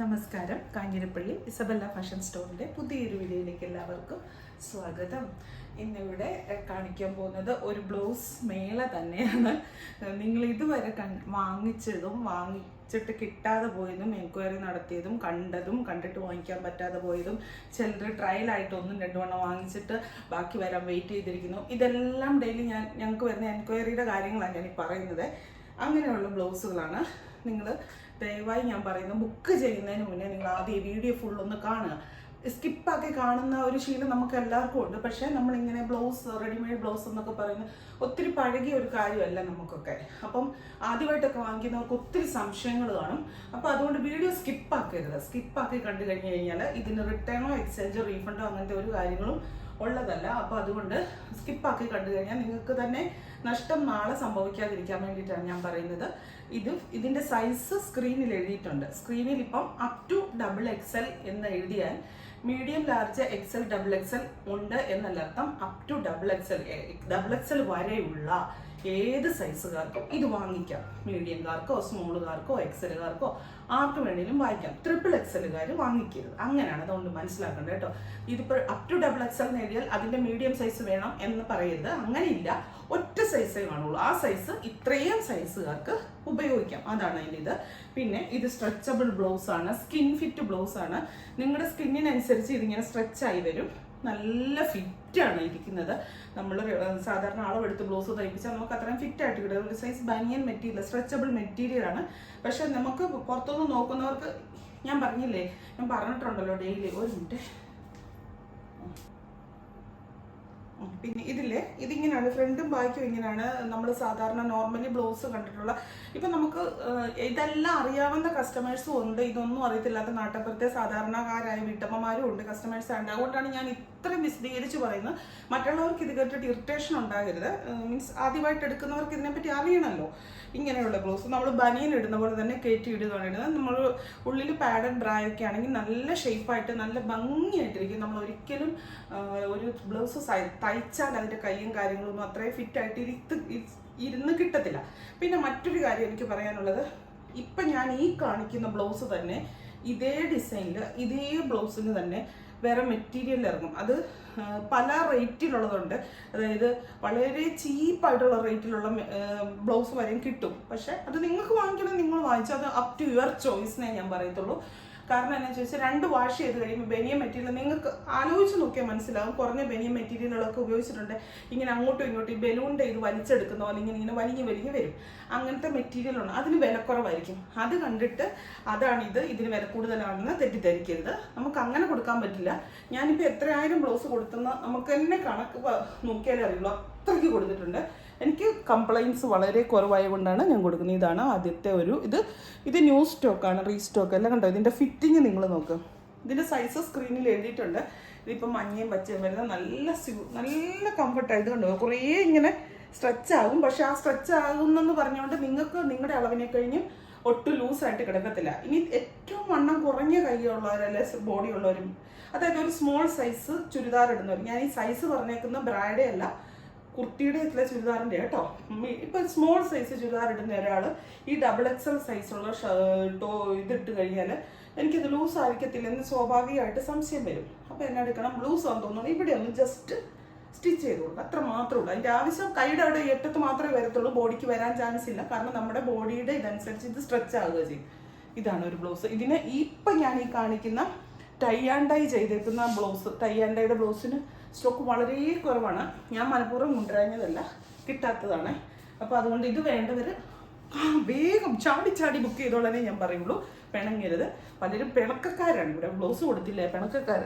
നമസ്കാരം. Kanjirappally Isabella fashion സ്റ്റോറിൻ്റെ പുതിയൊരു വീഡിയോയിലേക്ക് എല്ലാവർക്കും സ്വാഗതം. ഇന്നിവിടെ കാണിക്കാൻ പോകുന്നത് ഒരു ബ്ലൗസ് മേള തന്നെയാണ്. നിങ്ങൾ ഇതുവരെ വാങ്ങിച്ചിട്ട് കിട്ടാതെ പോയതും, എൻക്വയറി നടത്തിയതും, കണ്ടിട്ട് വാങ്ങിക്കാൻ പറ്റാതെ പോയതും, ചിലർ ട്രയലായിട്ട് ഒന്നും രണ്ടുവണ്ണം വാങ്ങിച്ചിട്ട് ബാക്കി വരാൻ വെയിറ്റ് ചെയ്തിരിക്കുന്നു. ഇതെല്ലാം ഡെയിലി ഞങ്ങൾക്ക് വരുന്ന എൻക്വയറിയുടെ കാര്യങ്ങളാണ് ഞാൻ ഈ പറയുന്നത്. അങ്ങനെയുള്ള ബ്ലൗസുകളാണ്. നിങ്ങൾ ദയവായി ഞാൻ പറയുന്നത്, ബുക്ക് ചെയ്യുന്നതിന് മുന്നേ നിങ്ങൾ ആദ്യം ഈ വീഡിയോ ഫുള്ളൊന്ന് കാണുക. സ്കിപ്പാക്കി കാണുന്ന ഒരു ശീലം നമുക്ക് എല്ലാവർക്കും ഉണ്ട്. പക്ഷേ നമ്മളിങ്ങനെ റെഡിമെയ്ഡ് ബ്ലൗസ് എന്നൊക്കെ പറയുന്നത് ഒത്തിരി പഴകിയ ഒരു കാര്യമല്ല നമുക്കൊക്കെ. അപ്പം ആദ്യമായിട്ടൊക്കെ വാങ്ങിക്കുന്നവർക്ക് ഒത്തിരി സംശയങ്ങൾ കാണും. അപ്പോൾ അതുകൊണ്ട് വീഡിയോ സ്കിപ്പാക്കി കണ്ടു കഴിഞ്ഞ് കഴിഞ്ഞാൽ ഇതിന് റിട്ടേണോ എക്സ്ചേഞ്ചോ റീഫണ്ടോ അങ്ങനത്തെ ഒരു കാര്യങ്ങളും ഉള്ളതല്ല. അപ്പോൾ അതുകൊണ്ട് സ്കിപ്പാക്കി കണ്ടു കഴിഞ്ഞാൽ നിങ്ങൾക്ക് തന്നെ നഷ്ടം നാളെ സംഭവിക്കാതിരിക്കാൻ വേണ്ടിയിട്ടാണ് ഞാൻ പറയുന്നത്. ഇതിൻ്റെ സൈസ് സ്ക്രീനിൽ എഴുതിയിട്ടുണ്ട്. സ്ക്രീനിൽ ഇപ്പം അപ് ടു XXL എന്ന് എഴുതിയാൽ മീഡിയം, ലാർജ്, XL, XXL ഉണ്ട് എന്നല്ല അർത്ഥം. അപ് ടു XXL വരെയുള്ള ഏത് സൈസുകാർക്കും ഇത് വാങ്ങിക്കാം. മീഡിയംകാർക്കോ സ്മോളുകാർക്കോ എക്സലുകാർക്കോ ആർക്ക് വേണമെങ്കിലും വാങ്ങിക്കാം. XXLകാർ വാങ്ങിക്കരുത്. അങ്ങനെയാണ്, അതുകൊണ്ട് മനസ്സിലാക്കേണ്ടത് കേട്ടോ. ഇതിപ്പോൾ അപ് ടു XXL എന്ന് എഴുതിയാൽ അതിൻ്റെ മീഡിയം സൈസ് വേണം എന്ന് പറയരുത്. അങ്ങനെയില്ല, ഒറ്റ സൈസേ കാണുള്ളൂ. ആ സൈസ് ഇത്രയും സൈസുകാർക്ക് ഉപയോഗിക്കാം. അതാണ് അതിൻ്റെ ഇത്. പിന്നെ ഇത് സ്ട്രെച്ചബിൾ ബ്ലൗസ് ആണ്, സ്കിൻ ഫിറ്റ് ബ്ലൗസ് ആണ്. നിങ്ങളുടെ സ്കിന്നിനനുസരിച്ച് ഇതിങ്ങനെ സ്ട്രെച്ചായി വരും. നല്ല ഫിറ്റാണ് ഇരിക്കുന്നത്. നമ്മൾ സാധാരണ അളവെടുത്ത് ബ്ലൗസ് തയ്പ്പിച്ചാൽ നമുക്ക് അത്രയും ഫിറ്റായിട്ട് കിട്ടും. ഒരു സൈസ് ബനിയൻ മെറ്റീരിയൽ, സ്ട്രെച്ചബിൾ മെറ്റീരിയലാണ്. പക്ഷെ നമുക്ക് പുറത്തുനിന്ന് നോക്കുന്നവർക്ക് ഞാൻ പറഞ്ഞിട്ടുണ്ടല്ലോ ഡെയിലി. ഒരു മിനിറ്റ്. പിന്നെ ഇതിങ്ങനെയാണ്, ഫ്രണ്ടും ബാക്കും ഇങ്ങനെയാണ്. നമ്മൾ സാധാരണ നോർമലി ബ്ലൗസ് കണ്ടിട്ടുള്ള. ഇപ്പം നമുക്ക് ഇതെല്ലാം അറിയാവുന്ന കസ്റ്റമേഴ്സും ഉണ്ട്, ഇതൊന്നും അറിയത്തില്ലാത്ത നാട്ടപ്പുറത്തെ സാധാരണക്കാരായ വീട്ടമ്മമാരും ഉണ്ട് കസ്റ്റമേഴ്സ് ഉണ്ട്. അതുകൊണ്ടാണ് ഞാൻ ഇത്രയും വിശദീകരിച്ച് പറയുന്നത്. മറ്റുള്ളവർക്ക് ഇത് കേട്ടിട്ട് ഇറിറ്റേഷൻ ഉണ്ടാകരുത്. മീൻസ് ആദ്യമായിട്ട് എടുക്കുന്നവർക്ക് ഇതിനെപ്പറ്റി അറിയണമല്ലോ. ഇങ്ങനെയുള്ള ബ്ലൗസ് നമ്മൾ ബനിയൻ ഇടുന്ന പോലെ തന്നെ കയറ്റി ഇടുകയാണ്. നമ്മൾ ഉള്ളിൽ പാഡഡ് ബ്രായൊക്കെ ആണെങ്കിൽ നല്ല ഷേപ്പായിട്ട് നല്ല ഭംഗിയായിട്ടിരിക്കും. നമ്മൾ ഒരിക്കലും ഒരു ബ്ലൗസ് തയ്ച്ചാൽ അതിൻ്റെ കൈയും കാര്യങ്ങളൊന്നും അത്രയും ഫിറ്റായിട്ട് ഇരുന്ന് കിട്ടത്തില്ല. പിന്നെ മറ്റൊരു കാര്യം എനിക്ക് പറയാനുള്ളത്, ഇപ്പം ഞാൻ ഈ കാണിക്കുന്ന ബ്ലൗസ് തന്നെ ഇതേ ഡിസൈനിൽ ഇതേ ബ്ലൗസിന് തന്നെ വേറെ മെറ്റീരിയൽ ഇറങ്ങും. അത് പല റേറ്റിലുള്ളതുണ്ട്. അതായത് വളരെ ചീപ്പായിട്ടുള്ള റേറ്റിലുള്ള ബ്ലൗസ് വരെയും കിട്ടും. പക്ഷെ അത് നിങ്ങൾക്ക് വാങ്ങിക്കണം, നിങ്ങൾ വാങ്ങിച്ചാൽ അത് അപ് ടു യുവർ ചോയ്സിനെ ഞാൻ പറയത്തുള്ളൂ. കാരണം എന്താണെന്ന് ചോദിച്ചാൽ 2 വാഷ് ചെയ്ത് കഴിയുമ്പോൾ ബനിയൻ മെറ്റീരിയൽ നിങ്ങൾക്ക് ആലോചിച്ച് നോക്കിയാൽ മനസ്സിലാവും. കുറഞ്ഞ ബനിയൻ മെറ്റീരിയലുകളൊക്കെ ഉപയോഗിച്ചിട്ടുണ്ട്. ഇങ്ങനെ അങ്ങോട്ടും ഇങ്ങോട്ടും ഈ ബലൂണിൻ്റെ ഇത് വലിച്ചെടുക്കുന്ന പോലെ ഇങ്ങനെ വലിഞ്ഞ് വരും. അങ്ങനത്തെ മെറ്റീരിയലുണ്ട്. അതിന് വിലക്കുറവായിരിക്കും. അത് കണ്ടിട്ട് ഇതിന് വില കൂടുതലാണെന്ന് തെറ്റിദ്ധരിക്കരുത്. നമുക്ക് അങ്ങനെ കൊടുക്കാൻ പറ്റില്ല. ഞാനിപ്പോൾ എത്രയായിരം ബ്ലൗസ് കൊടുത്തെന്ന് നമുക്ക് തന്നെ കണക്ക് നോക്കിയാലേ അറിയുള്ളൂ. അത്രയ്ക്ക് കൊടുത്തിട്ടുണ്ട്. എനിക്ക് കംപ്ലൈൻറ്റ്സ് വളരെ കുറവായ കൊണ്ടാണ് ഞാൻ കൊടുക്കുന്നത്. ഇതാണ് ആദ്യത്തെ ഇത് ന്യൂ സ്റ്റോക്കാണ്, റീസ്റ്റോക്ക് എല്ലാം. കണ്ടോ, ഇതിൻ്റെ ഫിറ്റിങ് നിങ്ങൾ നോക്കുക. ഇതിൻ്റെ സൈസ് സ്ക്രീനിൽ എഴുതിയിട്ടുണ്ട്. ഇതിപ്പോൾ മഞ്ഞയും പച്ചയും വരുന്ന നല്ല കംഫർട്ടായിട്ട് കണ്ടോ. കുറേ ഇങ്ങനെ സ്ട്രെച്ച് ആകും. പക്ഷെ ആ സ്ട്രെച്ച് ആകുന്നെന്ന് പറഞ്ഞുകൊണ്ട് നിങ്ങൾക്ക് നിങ്ങളുടെ അളവിനെ കഴിഞ്ഞ് ഒട്ടും ലൂസായിട്ട് കിടക്കത്തില്ല. ഇനി ഏറ്റവും വണ്ണം കുറഞ്ഞ കൈയുള്ളവരല്ലേ ബോഡി ഉള്ളവരും, അതായത് ഒരു സ്മോൾ സൈസ് ചുരിദാർ ഇടുന്നവർ, ഞാൻ ഈ സൈസ് പറഞ്ഞേക്കുന്ന ബ്രായുടെ അല്ല, കുർത്തിയുടെ ഇതിലെ ചുരിദാറിൻ്റെ കേട്ടോ. ഇപ്പം സ്മോൾ സൈസ് ചുരിദാർ ഇടുന്ന ഒരാൾ ഈ XXL സൈസുള്ള ഇതിട്ട് കഴിഞ്ഞാൽ എനിക്കിത് ലൂസ് ആയിരിക്കത്തില്ലെന്ന് സ്വാഭാവികമായിട്ട് സംശയം വരും. അപ്പോൾ എന്നെ എടുക്കണം, ലൂസ് ആണെന്ന് തോന്നുന്നു. ഇവിടെ ഒന്ന് ജസ്റ്റ് സ്റ്റിച്ച് ചെയ്ത് കൊടുക്കുക, അത്ര മാത്രമേ ഉള്ളൂ. അതിൻ്റെ ആവശ്യം കൈയുടെ അവിടെ എട്ടത്ത് മാത്രമേ വരത്തുള്ളൂ. ബോഡിക്ക് വരാൻ ചാൻസ് ഇല്ല. കാരണം നമ്മുടെ ബോഡിയുടെ ഇതനുസരിച്ച് ഇത് സ്ട്രെച്ച് ആവുക ചെയ്യും. ഇതാണ് ഒരു ബ്ലൗസ്. ഇതിന് ഇപ്പം ഞാൻ ഈ കാണിക്കുന്ന ടൈ ആൻഡ് ഡൈ ചെയ്തേക്കുന്ന ബ്ലൗസ്, ടൈ ആൻഡ് ഡൈയുടെ ബ്ലൗസിന് സ്റ്റോക്ക് വളരെ കുറവാണ്. ഞാൻ മനഃപൂർവ്വം കൊണ്ടുവരാഞ്ഞതല്ല, കിട്ടാത്തതാണ്. അപ്പോൾ അതുകൊണ്ട് ഇത് വേണ്ടവർ വേഗം ചാടി ബുക്ക് ചെയ്തോളാനേ ഞാൻ പറയുള്ളൂ. പിണങ്ങരുത്. പലരും പിണക്കക്കാരാണ്. ഇവിടെ ബ്ലൗസ് കൊടുത്തില്ലേ, പിണക്കക്കാർ.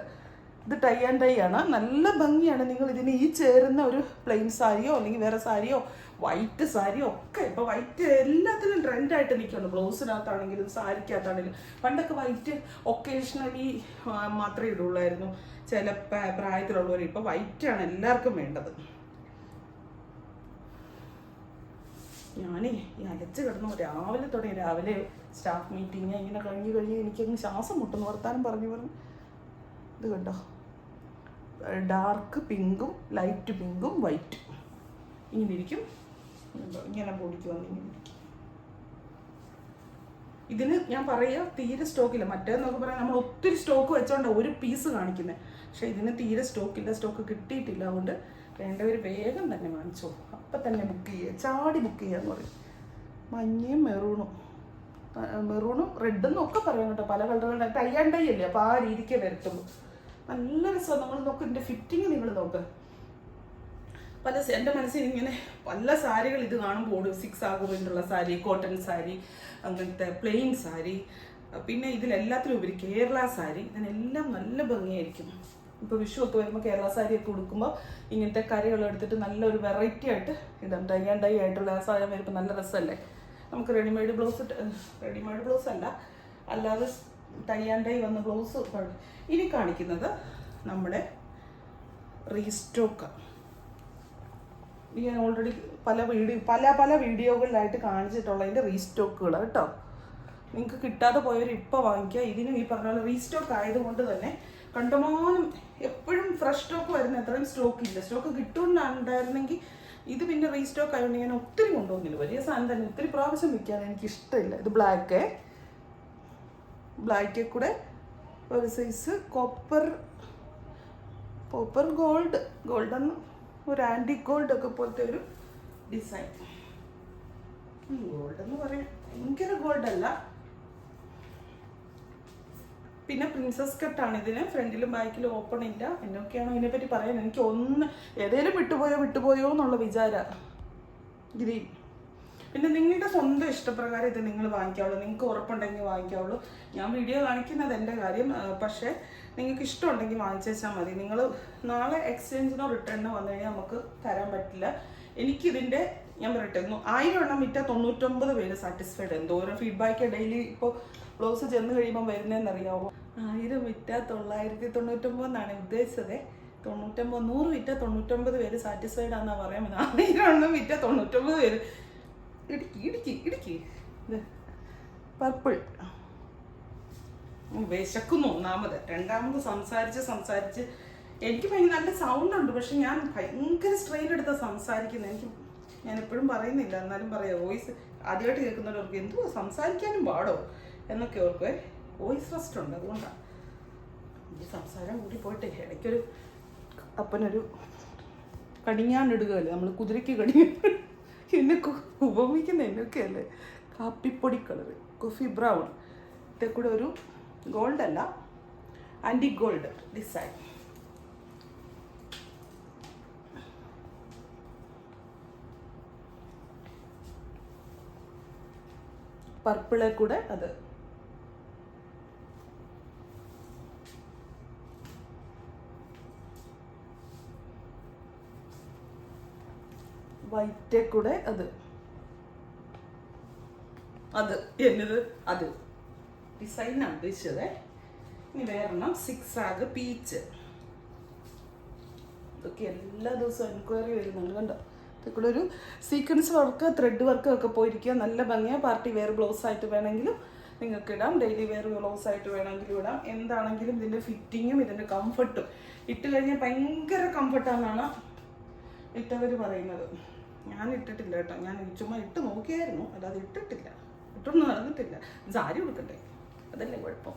ഇത് ടൈ ആൻഡ് ഡൈ ആണ്. നല്ല ഭംഗിയാണ്. നിങ്ങൾ ഇതിന് ഈ ചേരുന്ന ഒരു പ്ലെയിൻ സാരിയോ അല്ലെങ്കിൽ വേറെ സാരിയോ വൈറ്റ് സാരിയോ ഒക്കെ, ഇപ്പോൾ വൈറ്റ് എല്ലാത്തിനും ട്രെൻഡായിട്ട് നിൽക്കുകയാണ്. ബ്ലൗസിനകത്താണെങ്കിലും സാരിക്കകത്താണെങ്കിലും. പണ്ടൊക്കെ വൈറ്റ് ഒക്കേഷണലി മാത്രമേ ഇടുള്ളായിരുന്നു ചില പ്രായത്തിലുള്ളവർ. ഇപ്പോൾ വൈറ്റാണ് എല്ലാവർക്കും വേണ്ടത്. ഞാനേ ഈ അലച്ച് കിടന്നു രാവിലെ തുടങ്ങി. രാവിലെ സ്റ്റാഫ് മീറ്റിംഗ് ഇങ്ങനെ കഴിഞ്ഞ് എനിക്കങ്ങ് ശ്വാസം മുട്ടുന്നു വർത്താനം പറഞ്ഞു. ഇത് കണ്ടോ, ഡാർക്ക് പിങ്കും ലൈറ്റ് പിങ്കും വൈറ്റും ഇങ്ങനെ ഇരിക്കും. ഇങ്ങനെ ബോഡിക്ക് വന്ന് ഇങ്ങനെ ഇരിക്കും. ഇതിന് ഞാൻ പറയുക തീരെ സ്റ്റോക്കില്ല. മറ്റേന്നൊക്കെ പറയാം നമ്മൾ ഒത്തിരി സ്റ്റോക്ക് വെച്ചോണ്ടാണ് ഒരു പീസ് കാണിക്കുന്നത്. പക്ഷേ ഇതിന് തീരെ സ്റ്റോക്കില്ല, സ്റ്റോക്ക് കിട്ടിയിട്ടില്ല. അതുകൊണ്ട് വേണ്ടവർ വേഗം തന്നെ വാങ്ങിച്ചോ, അപ്പം തന്നെ ബുക്ക് ചെയ്യുക, ചാടി ബുക്ക് ചെയ്യുക എന്ന് പറയും. മഞ്ഞയും മെറൂണും റെഡെന്നും ഒക്കെ പറയാം കേട്ടോ, പല കളറുകളുടെ ടൈ ആൻഡ് ടൈ അല്ലേ, അപ്പോൾ ആ രീതിക്ക് വരത്തുള്ളൂ. നല്ല രസമാണ്. നമ്മൾ നോക്ക്, ഇതിൻ്റെ ഫിറ്റിങ് നിങ്ങൾ നോക്ക്. എൻ്റെ മനസ്സിൽ ഇങ്ങനെ പല സാരികൾ ഇത് കാണുമ്പോൾ 6 ആകുമ്പോഴുള്ള സാരി, കോട്ടൺ സാരി, അങ്ങനത്തെ പ്ലെയിൻ സാരി, പിന്നെ ഇതിലെല്ലാത്തിലും ഉപരി കേരള സാരി, ഇതിനെല്ലാം നല്ല ഭംഗിയായിരിക്കും. ഇപ്പോൾ വിഷു ഒക്കെ വരുമ്പോൾ കേരള സാരിയൊക്കെ ഉടുക്കുമ്പോൾ ഇങ്ങനത്തെ കരകളെടുത്തിട്ട് നല്ലൊരു വെറൈറ്റി ആയിട്ട് ഇടാം. ടൈ ആൻഡ് ടൈ ആയിട്ടുള്ള ആ സാധനം വരുമ്പോൾ നല്ല രസമല്ലേ. നമുക്ക് റെഡിമെയ്ഡ് ബ്ലൗസ് അല്ല, അല്ലാതെ ടൈ ആൻഡ് ടൈ വന്ന ബ്ലൗസ്. ഇനി കാണിക്കുന്നത് നമ്മുടെ റീസ്റ്റോക്ക്. ഞാൻ ഓൾറെഡി പല വീഡിയോകളിലായിട്ട് കാണിച്ചിട്ടുള്ളതിൻ്റെ റീസ്റ്റോക്കുകൾ കേട്ടോ. നിങ്ങൾക്ക് കിട്ടാതെ പോയവർ ഇപ്പോൾ വാങ്ങിക്കുക. ഇതിനും ഈ പറഞ്ഞ പോലെ റീസ്റ്റോക്ക് ആയതുകൊണ്ട് തന്നെ കണ്ടമാനം എപ്പോഴും ഫ്രഷ് സ്റ്റോക്ക് വരുന്ന അത്രയും സ്റ്റോക്ക് ഇല്ല. സ്റ്റോക്ക് കിട്ടുന്നുണ്ടായിരുന്നെങ്കിൽ ഇത് പിന്നെ റീസ്റ്റോക്ക് ആയതുകൊണ്ട് ഞാൻ ഒത്തിരി കൊണ്ടുപോകുന്നില്ല. വലിയ സാധനം തന്നെ ഒത്തിരി പ്രാവശ്യം വിൽക്കാൻ എനിക്കിഷ്ടമില്ല. ഇത് ബ്ലാക്ക് കൂടെ ഒരു സൈസ് കോപ്പർ ഗോൾഡൻ ഒരു ആൻറ്റിക് ഗോൾഡ് ഒക്കെ പോലത്തെ ഒരു ഡിസൈൻ. ഗോൾഡ് എന്ന് പറയാം, ഭയങ്കര ഗോൾഡല്ല. പിന്നെ പ്രിൻസസ് കട്ടാണ് ഇതിന്. ഫ്രണ്ടിലും ബാക്കിലും ഓപ്പൺ ഇല്ല. എന്നൊക്കെയാണോ ഇതിനെപ്പറ്റി പറയാൻ, എനിക്ക് ഏതെങ്കിലും വിട്ടുപോയോ എന്നുള്ള വിചാരം. ഗ്രീൻ. പിന്നെ നിങ്ങളുടെ സ്വന്തം ഇഷ്ടപ്രകാരം ഇത് നിങ്ങൾ വാങ്ങിക്കാവുള്ളൂ. നിങ്ങൾക്ക് ഉറപ്പുണ്ടെങ്കിൽ വാങ്ങിക്കാവുള്ളൂ. ഞാൻ വീഡിയോ കാണിക്കുന്നത് എൻ്റെ കാര്യം. പക്ഷേ നിങ്ങൾക്ക് ഇഷ്ടമുണ്ടെങ്കിൽ വാങ്ങിച്ചാൽ മതി. നിങ്ങൾ നാളെ എക്സ്ചേഞ്ചിനോ റിട്ടേണിനോ വന്നു കഴിഞ്ഞാൽ നമുക്ക് തരാൻ പറ്റില്ല. എനിക്കിതിൻ്റെ ഞാൻ പറയട്ടെ, 1000 എണ്ണം വിറ്റ 99 പേര് സാറ്റിസ്ഫൈഡ്. എന്തോരം ഫീഡ്ബാക്ക് ഡെയിലി ഇപ്പോൾ ബ്ലൗസ് ചെന്ന് കഴിയുമ്പോൾ വരുന്നതെന്നറിയാമോ? 1000 വിറ്റ 999 എന്നാണ് ഉദ്ദേശിച്ചത്. 100 വിറ്റ 99 പേര് സാറ്റിസ്ഫൈഡ് ആണെന്നാണ് പറയാൻ പറ്റുന്നത്. 1000 എണ്ണം വിറ്റ 99 പേര്. ഇടുക്കി പർപ്പിൾ. വിശക്കുന്നു ഒന്നാമത്. രണ്ടാമത് സംസാരിച്ച് എനിക്ക് ഭയങ്കര നല്ല സൗണ്ട് ഉണ്ട്. പക്ഷെ ഞാൻ ഭയങ്കര സ്ട്രെയിൻ എടുത്താൽ സംസാരിക്കുന്നത്. ഞാൻ എപ്പോഴും പറയുന്നില്ല, എന്നാലും പറയാം. വോയിസ് ആദ്യമായിട്ട് കേൾക്കുന്നവർക്ക് എന്തുവാ സംസാരിക്കാനും പാടോ എന്നൊക്കെ ഓർക്കുവേ. വോയിസ് റെസ്റ്റ് ഉണ്ട്, അതുകൊണ്ടാണ് ഈ സംസാരം കൂടി പോയിട്ട്. ഇടയ്ക്കൊരു അപ്പനൊരു കടിഞ്ഞാണിടുകയല്ലേ, നമ്മൾ കുതിരയ്ക്ക് എന്നെ ഉപമിക്കുന്ന എന്നൊക്കെയല്ലേ. കാപ്പിപ്പൊടി കളറ്, കോഫി ബ്രൗൺ. ഇതേ കൂടെ ഒരു ഗോൾഡ് അല്ല, ആൻറ്റിക് ഗോൾഡ് ഡിസൈൻ. പർപ്പിളെ കൂടെ അത് വൈറ്റേ കൂടെ അത് എന്നത് അത് ഡിസൈനാണ് ഉദ്ദേശിച്ചത്. ഇനി വേറെണ്ണം 6 ആഗ് പീച്ച്. ഇതൊക്കെ എല്ലാ ദിവസവും എൻക്വയറി വരുന്നുണ്ട് കണ്ടോ. ഇതൊക്കെ ഒരു സീക്വൻസ് വർക്ക്, ത്രെഡ് വർക്ക് ഒക്കെ പോയിരിക്കുക. നല്ല ഭംഗിയാണ്. പാർട്ടി വെയർ ബ്ലൗസ് ആയിട്ട് വേണമെങ്കിലും നിങ്ങൾക്ക് ഇടാം, ഡെയിലി വെയർ ബ്ലൗസ് ആയിട്ട് വേണമെങ്കിലും ഇടാം. എന്താണെങ്കിലും ഇതിൻ്റെ ഫിറ്റിങ്ങും ഇതിൻ്റെ കംഫർട്ടും ഇട്ട് കഴിഞ്ഞാൽ ഭയങ്കര കംഫർട്ടാണെന്നാണ് ഇട്ടവർ പറയുന്നത്. ഞാൻ ഇട്ടിട്ടില്ല കേട്ടോ. ഞാൻ ചുമ്മാ ഇട്ട് നോക്കിയായിരുന്നു, അല്ലാതെ ഇട്ടൊന്നും നടന്നിട്ടില്ല. സാരി കൊടുക്കട്ടെ, അതല്ലേ കുഴപ്പം.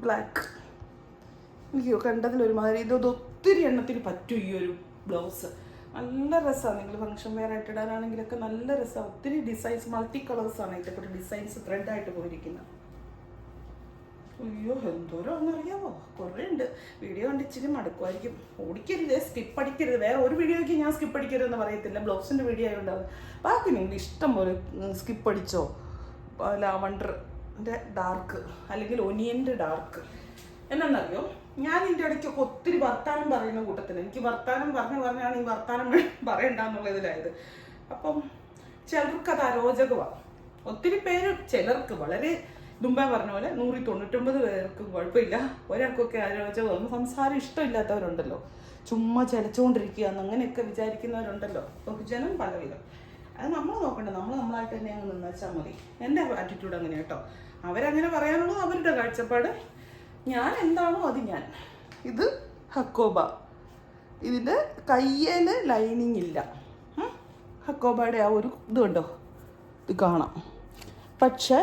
ബ്ലാക്ക് അയ്യോ കണ്ടതിലൊരുമാതിരി. ഇത് ഒത്തിരി എണ്ണത്തിന് പറ്റും ഈ ഒരു ബ്ലൗസ്. നല്ല രസമാണ്. നിങ്ങൾ ഫംഗ്ഷൻ വെയർ ആയിട്ട് ഇടാനാണെങ്കിലൊക്കെ നല്ല രസമാണ്. ഒത്തിരി ഡിസൈൻസ്, മൾട്ടി കളേഴ്സാണ് ഇതൊക്കെ ഡിസൈൻസ് ത്രെഡായിട്ട് പോയിരിക്കുന്നത്. അയ്യോ എന്തോരം ഒന്നറിയാമോ, കുറേ ഉണ്ട്. വീഡിയോ കണ്ട് ഇച്ചിരി മടുക്കുമായിരിക്കും. ഓടിക്കരുത്, സ്കിപ്പ് അടിക്കരുത്. വേറെ ഒരു വീഡിയോയ്ക്ക് ഞാൻ സ്കിപ്പ് അടിക്കരുതെന്ന് പറയത്തില്ല, ബ്ലൗസിൻ്റെ വീഡിയോ ആയതുകൊണ്ടാണ്. ബാക്കി നിങ്ങൾ ഇഷ്ടം പോലെ സ്കിപ്പ് അടിച്ചോ. ലാവണ്ടറിൻ്റെ ഡാർക്ക് അല്ലെങ്കിൽ ഒനിയൻ്റെ ഡാർക്ക്. എന്നാന്നറിയോ, ഞാൻ ഇതിൻ്റെ ഇടയ്ക്കൊക്കെ ഒത്തിരി വർത്താനം പറയുന്ന കൂട്ടത്തിൽ എനിക്ക് വർത്താനം പറഞ്ഞാണ് ഈ വർത്താനം പറയണ്ടെന്നുള്ള ഇതിലായത്. അപ്പം ചിലർക്കത് അരോചകമാണ്. ഒത്തിരി പേര്, ചിലർക്ക് വളരെ മുമ്പേ പറഞ്ഞ പോലെ 199 പേർക്കും കുഴപ്പമില്ല. ഒരാൾക്കൊക്കെ അരോചകം, സംസാരം ഇഷ്ടമില്ലാത്തവരുണ്ടല്ലോ, ചുമ്മാ ചലച്ചുകൊണ്ടിരിക്കുക അങ്ങനെയൊക്കെ വിചാരിക്കുന്നവരുണ്ടല്ലോ. ബഹുജനം പലവിധം. അത് നമ്മൾ നോക്കണ്ട, നമ്മളായിട്ട് തന്നെ അങ്ങ് നിന്നുവെച്ചാൽ മതി. എൻ്റെ ആറ്റിറ്റ്യൂഡ് അങ്ങനെ കേട്ടോ. അവരങ്ങനെ പറയാനുള്ളത് അവരുടെ കാഴ്ചപ്പാട്. ഞാൻ എന്താണോ അത് ഞാൻ. ഇത് ഹക്കോബ. ഇതിൻ്റെ കയ്യിൽ ലൈനിങ് ഇല്ല. ഹക്കോബയുടെ ആ ഒരു ഇത് കണ്ടോ, ഇത് കാണാം. പക്ഷേ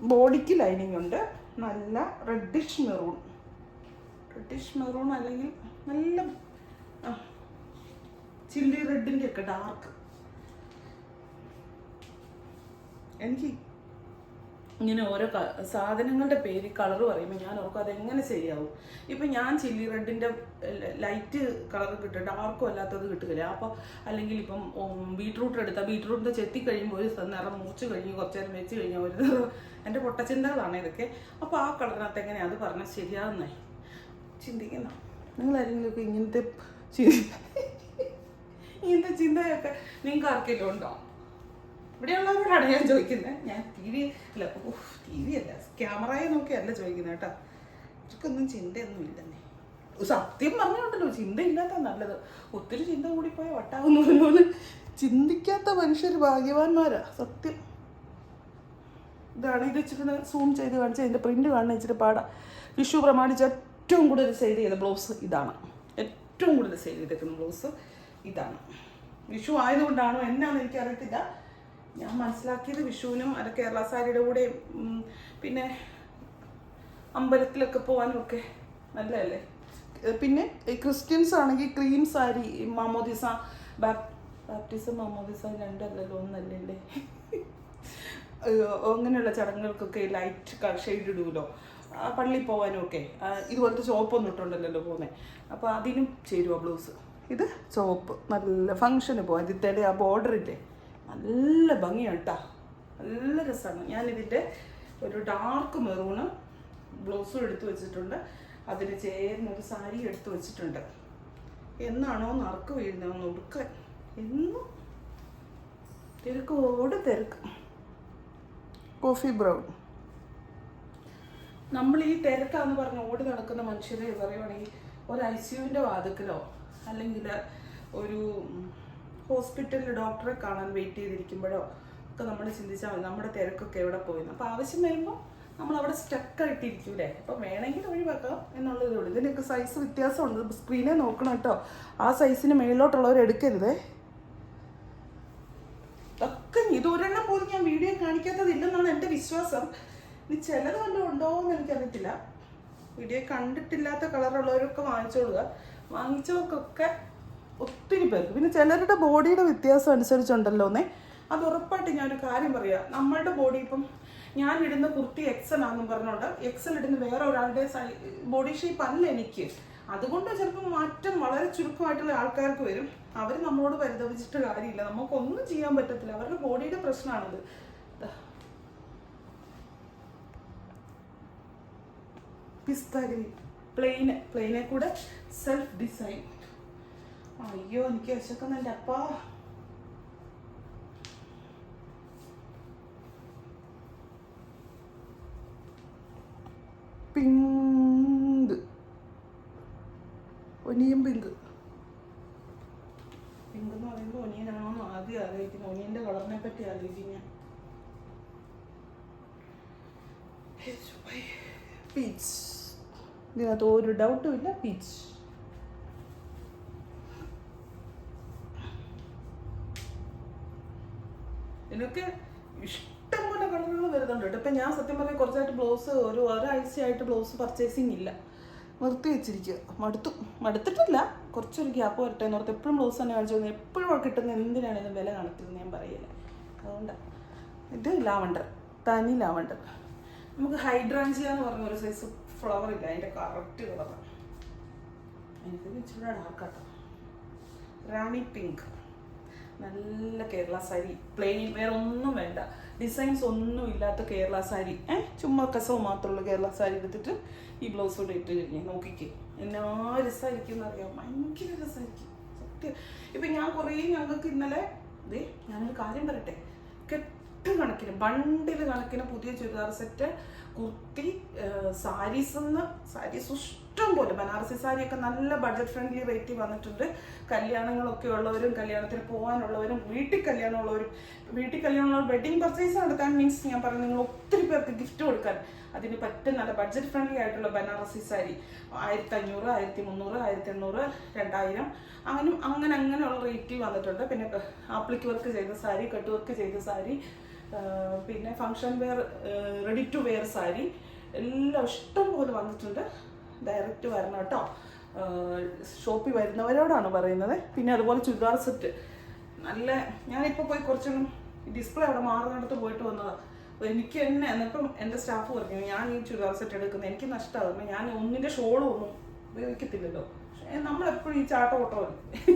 ബോഡിക്ക് ലൈനിങ് ഉണ്ട്. നല്ല റെഡിഷ് മെറൂൺ അല്ലെങ്കിൽ നല്ല ചില്ലി റെഡിൻ്റെ ഒക്കെ ഡാർക്ക്. എനിക്ക് ഇങ്ങനെ ഓരോ സാധനങ്ങളുടെ പേര് കളർ പറയുമ്പോൾ ഞാൻ ഓർക്കും അതെങ്ങനെ ശരിയാവും. ഇപ്പം ഞാൻ ചില്ലി റെഡിൻ്റെ ലൈറ്റ് കളർ കിട്ടും, ഡാർക്കും അല്ലാത്തത് കിട്ടുകയില്ല. അപ്പോൾ അല്ലെങ്കിൽ ഇപ്പം ബീട്രൂട്ട് എടുത്താൽ ബീട്രൂട്ടിൻ്റെ ചെത്തി കഴിയുമ്പോൾ ഒരു നിറം മുറിച്ച് കഴിഞ്ഞ് കുറച്ച് നേരം വെച്ച് കഴിഞ്ഞാൽ ഒരു എൻ്റെ പൊട്ടച്ചിന്തകളാണ് ഇതൊക്കെ. അപ്പോൾ ആ കളറിനകത്ത് എങ്ങനെയാണ് അത് പറഞ്ഞാൽ ശരിയാവുന്നേ ചിന്തിക്കുന്ന നിങ്ങളാരെങ്കിലുമൊക്കെ ഇങ്ങനത്തെ ചിന്തയൊക്കെ നിങ്ങൾക്ക് ആർക്കെങ്കിലും ഉണ്ടോ? ഇവിടെയുള്ളവരോടാണ് ഞാൻ ചോദിക്കുന്നത്. ഞാൻ ടി വി അല്ല ക്യാമറയെ നോക്കിയല്ല ചോദിക്കുന്നത് കേട്ടോ. ഇവർക്കൊന്നും ചിന്തയൊന്നും ഇല്ലെന്നേ. സത്യം പറഞ്ഞുകൊണ്ടല്ലോ, ചിന്തയില്ലാത്ത നല്ലത്. ഒത്തിരി ചിന്ത കൂടിപ്പോയ വട്ടാകുന്ന പോലെ. ചിന്തിക്കാത്ത മനുഷ്യർ ഭാഗ്യവാന്മാരാ സത്യം. ഇതാണ് ഇത് ഇച്ചിരി സൂം ചെയ്ത് കാണിച്ചാൽ ഇതിൻ്റെ പ്രിന്റ് കാണുന്ന ഇച്ചിരി പാടാ. വിഷു പ്രമാണിച്ച് ഏറ്റവും കൂടുതൽ സെയിൽ ചെയ്ത ബ്ലൗസ് ഇതാണ്. ഏറ്റവും കൂടുതൽ സെയിൽ ചെയ്തേക്കുന്ന ബ്ലൗസ് ഇതാണ്. വിഷു ആയതുകൊണ്ടാണോ എന്നാന്ന് എനിക്കറിയത്തില്ല. ഞാൻ മനസ്സിലാക്കിയത് വിഷുവിനും അത് കേരള സാരിയുടെ കൂടെ പിന്നെ അമ്പലത്തിലൊക്കെ പോകാനും ഒക്കെ നല്ലതല്ലേ. പിന്നെ ഈ ക്രിസ്ത്യൻസ് ആണെങ്കിൽ ക്രീം സാരി, മാമോദിസ, ബാപ്റ്റിസം മാമോദിസ രണ്ടല്ലല്ലോ ഒന്നല്ലേ. അങ്ങനെയുള്ള ചടങ്ങുകൾക്കൊക്കെ ലൈറ്റ് ഷെയ്ഡ് ഇടുമല്ലോ, പള്ളിയിൽ പോകാനും ഒക്കെ. ഇതുപോലത്തെ ചോപ്പൊന്നും ഇട്ടുണ്ടല്ലോ പോകുന്നത്. അപ്പോൾ അതിനും ചേരുവ ബ്ലൗസ്. ഇത് ചോപ്പ് നല്ല ഫങ്ഷന് പോകാൻ. ഇതിൻ്റെ ആ ബോർഡറില്ലേ നല്ല ഭംഗിയാണ് കേട്ടോ, നല്ല രസമാണ്. ഞാനിതിൻ്റെ ഒരു ഡാർക്ക് മെറൂണ് ബ്ലൗസും എടുത്തു വെച്ചിട്ടുണ്ട്. അതിന് ചേരുന്നൊരു സാരി എടുത്തു വെച്ചിട്ടുണ്ട്. എന്നാണോ നറുക്ക് വീഴുന്നതെന്ന് ഉടുക്കാൻ എന്നും തിരക്ക്. Coffee brown. നമ്മൾ ഈ തിരക്കാന്ന് പറഞ്ഞ് ഓടി നടക്കുന്ന മനുഷ്യരെ പറയുവാണെങ്കിൽ ഒരു ICUവിൻ്റെ വാതിക്കലോ അല്ലെങ്കിൽ ഒരു ഹോസ്പിറ്റലിൽ ഡോക്ടറെ കാണാൻ വെയിറ്റ് ചെയ്തിരിക്കുമ്പോഴോ ഒക്കെ നമ്മൾ ചിന്തിച്ചാൽ മതി നമ്മുടെ തിരക്കൊക്കെ എവിടെ പോയിന്ന്. അപ്പോൾ ആവശ്യം വരുമ്പോൾ നമ്മൾ അവിടെ സ്റ്റക്കായിട്ടിരിക്കൂലേ. അപ്പം വേണമെങ്കിൽ ഒഴിവാക്കാം എന്നുള്ളതേ ഉള്ളൂ. ഇതിൻ്റെയൊക്കെ സൈസ് വ്യത്യാസമുണ്ട്. സ്ക്രീനെ നോക്കണം കേട്ടോ. ആ സൈസിന് മേളിലോട്ടുള്ളവർ എടുക്കരുതേ. ഒക്കെ ഇതൊരെണ്ണം പോലും ഞാൻ വീഡിയോ കാണിക്കാത്തതില്ലെന്നാണ് എൻ്റെ വിശ്വാസം. ഇനി ചിലത് വല്ലതും ഉണ്ടോ എന്ന് എനിക്കറിയത്തില്ല. വീഡിയോ കണ്ടിട്ടില്ലാത്ത കളറുള്ളവരൊക്കെ വാങ്ങിച്ചോളുക. വാങ്ങിച്ചവർക്കൊക്കെ ഒത്തിരി പേർക്ക്. പിന്നെ ചിലരുടെ ബോഡിയുടെ വ്യത്യാസം അനുസരിച്ചുണ്ടല്ലോ അത് ഉറപ്പായിട്ട് ഞാനൊരു കാര്യം പറയാം. നമ്മളുടെ ബോഡി ഇപ്പം ഞാൻ ഇടുന്ന കുർത്തി XL ആണെന്നും പറഞ്ഞുകൊണ്ട് XL ഇടുന്ന വേറെ ഒരാളുടെ ബോഡി ഷേപ്പ് അല്ല എനിക്ക്. അതുകൊണ്ട് ചിലപ്പോൾ മാറ്റം വളരെ ചുരുക്കമായിട്ടുള്ള ആൾക്കാർക്ക് വരും. അവർ നമ്മളോട് പരിതപിച്ചിട്ട് കാര്യമില്ല, നമുക്കൊന്നും ചെയ്യാൻ പറ്റത്തില്ല. അവരുടെ ബോഡിയുടെ പ്രശ്നമാണത്. പിസ്ത ഗ്രീൻ പ്ലെയിനെ കൂടെ സെൽഫ് ഡിസൈൻ. അയ്യോ എനിക്ക് വിശക്കുന്നുണ്ട് അപ്പാ. Pink, onion pink. പിങ്ക് എന്ന് പറയുമ്പോൾ ഒനിയനാണോ ആദ്യം ആലോചിക്കുന്നത്. ഒനിയൻ്റെ കളറിനെ പറ്റി ആലോചിക്കും ഞാൻ. പീച്ച്, ഇതിനകത്ത് ഒരു ഡൗട്ടും ഇല്ല. പീച്ച്. ഇതിനൊക്കെ ഇഷ്ടംപോലെ കളറുകൾ വരുന്നുണ്ട് കേട്ടോ. ഇപ്പം ഞാൻ സത്യം പറഞ്ഞാൽ കുറച്ചായിട്ട് ബ്ലൗസ് ഒരാഴ്ചയായിട്ട് ബ്ലൗസ് പർച്ചേസിങ് ഇല്ല, നിർത്തി വെച്ചിരിക്കുക. മടുത്തിട്ടില്ല, കുറച്ചൊരു ഗ്യാപ്പ് വരട്ടെ എന്ന് ഓർത്ത്. എപ്പോഴും ബ്ലൗസ് തന്നെ കാണിച്ചു തന്നെ. എപ്പോഴും കിട്ടുന്ന എന്തിനാണെങ്കിലും വില കാണത്തില്ലെന്ന് ഞാൻ പറയില്ല. അതുകൊണ്ടാണ്. ഇത് ലാവണ്ടർ, തനി ലാവണ്ടർ. നമുക്ക് ഹൈഡ്രാഞ്ചിയ എന്ന് പറഞ്ഞ ഒരു സൈസ് ഫ്ലവർ ഇല്ല, അതിൻ്റെ കറക്റ്റ് കളറാണ്. എനിക്ക് ഇച്ചിരി ഡാർക്കാട്ടോ. റാണി പിങ്ക്, നല്ല കേരള സാരി, പ്ലെയിൻ, വേറെ ഒന്നും വേണ്ട, ഡിസൈൻസ് ഒന്നും ഇല്ലാത്ത കേരള സാരി. ചുമ്മാ കസവ് മാത്രമുള്ള കേരള സാരി എടുത്തിട്ട് ഈ ബ്ലൗസ് കൂടെ ഇട്ട് കഴിഞ്ഞാൽ നോക്കിക്കേ എന്നാ രസമായിരിക്കും എന്നറിയാം. ഭയങ്കര രസമായിരിക്കും സത്യം. ഇപ്പം ഞാൻ ഞങ്ങൾക്ക് ഇന്നലെ ഞാനൊരു കാര്യം പറയട്ടെ, കണക്കിന് ബണ്ടിൽ കണക്കിന് പുതിയ ചുരിദാർ സെറ്റ്, കുർത്തി, സാരീസ് ഇഷ്ടം പോലെ. ബനാറസി സാരിയൊക്കെ നല്ല ബഡ്ജറ്റ് ഫ്രണ്ട്ലി റേറ്റിൽ വന്നിട്ടുണ്ട്. കല്യാണങ്ങളൊക്കെ ഉള്ളവരും കല്യാണത്തിന് പോകാനുള്ളവരും വീട്ടിൽ കല്യാണമുള്ളവരും വെഡിങ് പർച്ചേസ് നടത്താൻ മീൻസ് ഞാൻ പറഞ്ഞു നിങ്ങൾ ഒത്തിരി പേർക്ക് ഗിഫ്റ്റ് കൊടുക്കാൻ അതിന് പറ്റും നല്ല ബഡ്ജറ്റ് ഫ്രണ്ട്ലി ആയിട്ടുള്ള ബനാറസി സാരി 1500, 1300, 1800, 2000 അങ്ങനെയുള്ള റേറ്റിൽ വന്നിട്ടുണ്ട്. പിന്നെ ആപ്ലിക്ക് വർക്ക് ചെയ്ത സാരി, കട്ട് വർക്ക് ചെയ്ത സാരി, പിന്നെ function wear, ready to wear sari എല്ലാം ഇഷ്ടം പോലെ വന്നിട്ടുണ്ട്. ഡയറക്റ്റ് വരണം കേട്ടോ, ഷോപ്പിൽ വരുന്നവരോടാണ് പറയുന്നത്. പിന്നെ അതുപോലെ ചുരിദാർ സെറ്റ് നല്ല, ഞാനിപ്പോൾ പോയി കുറച്ചൊന്നും ഡിസ്പ്ലേ അവിടെ മാറുന്നിടത്ത് പോയിട്ട് വന്നതാണ്. അപ്പോൾ എനിക്ക് തന്നെ എന്നിട്ടും എൻ്റെ സ്റ്റാഫ് പറഞ്ഞു ഞാൻ ഈ ചുരിദാർ സെറ്റ് എടുക്കുന്നത് എനിക്ക് നഷ്ടമാകുന്നു, ഞാൻ ഒന്നിൻ്റെ ഷോളും ഒന്നും ഉപയോഗിക്കത്തില്ലല്ലോ. പക്ഷേ നമ്മളെപ്പോഴും ഈ ചാട്ട ഓട്ടമല്ലേ.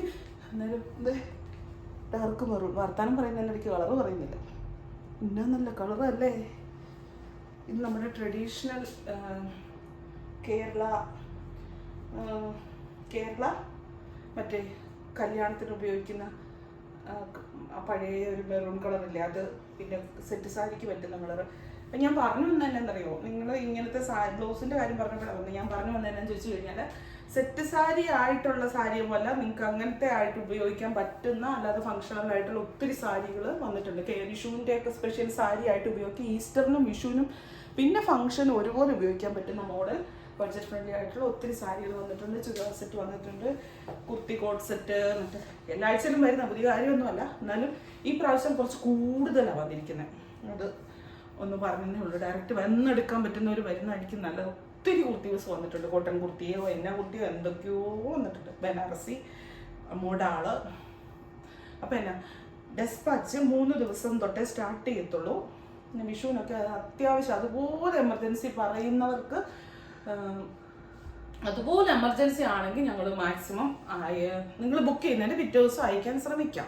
അന്നേരം ഇത് ഡാർക്ക് മെറൂൺ, വർത്താനം പറയുന്നതിൻ്റെ ഇടയ്ക്ക് കളറ് പറയുന്നില്ല. ഇന്ന നല്ല കളറല്ലേ ഇത്. നമ്മുടെ ട്രഡീഷണൽ കേരള മറ്റേ കല്യാണത്തിന് ഉപയോഗിക്കുന്ന പഴയ ഒരു മെറൂൺ കളറില്ലേ അത്. പിന്നെ സെറ്റ് സാരിക്ക് പറ്റുന്ന കളർ. അപ്പം ഞാൻ പറഞ്ഞു വന്നത് എന്നാന്നറിയോ, നിങ്ങൾ ഇങ്ങനത്തെ ബ്ലൗസിൻ്റെ കാര്യം പറഞ്ഞപ്പോഴാണ് ഞാൻ പറഞ്ഞു വന്നതെന്നു ചോദിച്ചു കഴിഞ്ഞാൽ, സെറ്റ് സാരി ആയിട്ടുള്ള സാരിയുമല്ല, നിങ്ങൾക്ക് അങ്ങനത്തെ ആയിട്ട് ഉപയോഗിക്കാൻ പറ്റുന്ന അല്ലാതെ ഫങ്ഷണൽ ആയിട്ടുള്ള ഒത്തിരി സാരികൾ വന്നിട്ടുണ്ട്. വിഷുവിൻ്റെ ഒക്കെ സ്പെഷ്യൽ സാരി ആയിട്ട് ഉപയോഗിക്കും. ഈസ്റ്ററിനും വിഷുവിനും പിന്നെ ഫംഗ്ഷനും ഒരുപോലെ ഉപയോഗിക്കാൻ പറ്റുന്ന മോഡൽ ബഡ്ജറ്റ് ഫ്രണ്ട്ലി ആയിട്ടുള്ള ഒത്തിരി സാരികൾ വന്നിട്ടുണ്ട്. ചുരിദാർ സെറ്റ് വന്നിട്ടുണ്ട്, കുർത്തി കോട്ട് സെറ്റ്. മറ്റേ എല്ലാ ആഴ്ചയിലും വരുന്ന പുതിയ കാര്യമൊന്നുമല്ല, എന്നാലും ഈ പ്രാവശ്യം കുറച്ച് കൂടുതലാണ് വന്നിരിക്കുന്നത്. അത് ഒന്ന് പറഞ്ഞതേ ഉള്ളൂ. ഡയറക്റ്റ് വന്നെടുക്കാൻ പറ്റുന്നവർ വരുന്നതായിരിക്കും നല്ലത്. ഒത്തിരി കുർത്തീസ് വന്നിട്ടുണ്ട്, കോട്ടൺ കുർത്തിയോ എന്നാ കുർത്തിയോ എന്തൊക്കെയോ വന്നിട്ടുണ്ട്. ബനാറസി മോഡാള്. അപ്പം എന്നാ ഡെസ്പാച്ച് 3 ദിവസം തൊട്ടേ സ്റ്റാർട്ട് ചെയ്യത്തുള്ളൂ. പിന്നെ വിഷുവിനൊക്കെ അത്യാവശ്യം അതുപോലെ എമർജൻസി പറയുന്നവർക്ക്, അതുപോലെ എമർജൻസി ആണെങ്കിൽ ഞങ്ങൾ മാക്സിമം നിങ്ങൾ ബുക്ക് ചെയ്യുന്നതിന് പിറ്റേ ദിവസം അയക്കാൻ ശ്രമിക്കാം.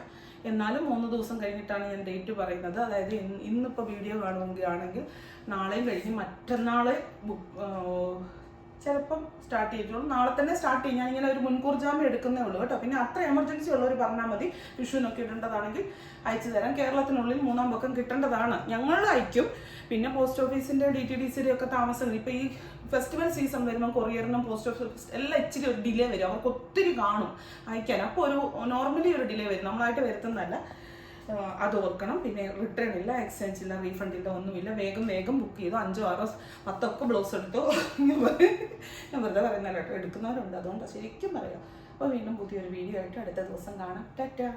എന്നാലും 3 ദിവസം കഴിഞ്ഞിട്ടാണ് ഞാൻ ഡേറ്റ് പറയുന്നത്. അതായത് ഇന്നിപ്പോൾ വീഡിയോ കാണുമെങ്കിൽ നാളെയും കഴിഞ്ഞ് മറ്റന്നാളെ ചിലപ്പം സ്റ്റാർട്ട് ചെയ്തിട്ടുള്ളൂ. നാളെ തന്നെ സ്റ്റാർട്ട് ചെയ്യും. ഞാനിങ്ങനെ ഒരു മുൻകൂർ ജാമ്യം എടുക്കുന്നേ ഉള്ളൂ കേട്ടോ. പിന്നെ അത്ര എമർജൻസി ഉള്ളവർ പറഞ്ഞാൽ മതി. വിഷുവിനൊക്കെ ഇടേണ്ടതാണെങ്കിൽ അയച്ചു തരാം. കേരളത്തിനുള്ളിൽ 3-ാം പക്കം കിട്ടേണ്ടതാണ്. ഞങ്ങൾ അയക്കും. പിന്നെ പോസ്റ്റ് ഓഫീസിൻ്റെ DTDCയുടെ ഒക്കെ താമസം. ഇപ്പോൾ ഈ ഫെസ്റ്റിവൽ സീസൺ വരുമ്പോൾ കൊറിയറിനും പോസ്റ്റ് ഓഫീസ് എല്ലാം ഇച്ചിരി ഒരു ഡിലേ വരും. അവർക്ക് ഒത്തിരി കാണും അയക്കാൻ. അപ്പോൾ ഒരു നോർമലി ഒരു ഡിലേ വരും, നമ്മളായിട്ട് വരുത്തുന്നതല്ല. അത് ഓർക്കണം. പിന്നെ റിട്ടേൺ ഇല്ല, എക്സ്ചേഞ്ച് ഇല്ല, റീഫണ്ട് ഇല്ല, ഒന്നുമില്ല. വേഗം ബുക്ക് ചെയ്തു. 5, 6, 10 ബ്ലൗസ് എടുത്തു. ഞാൻ വെറുതെ പറയുന്നല്ലോ കേട്ടോ, എടുക്കുന്നവരുണ്ട്. അതുകൊണ്ട് ശരിക്കും പറയാം. അപ്പോൾ വീണ്ടും പുതിയൊരു വീഡിയോ ആയിട്ട് അടുത്ത ദിവസം കാണാം. ടാറ്റാ.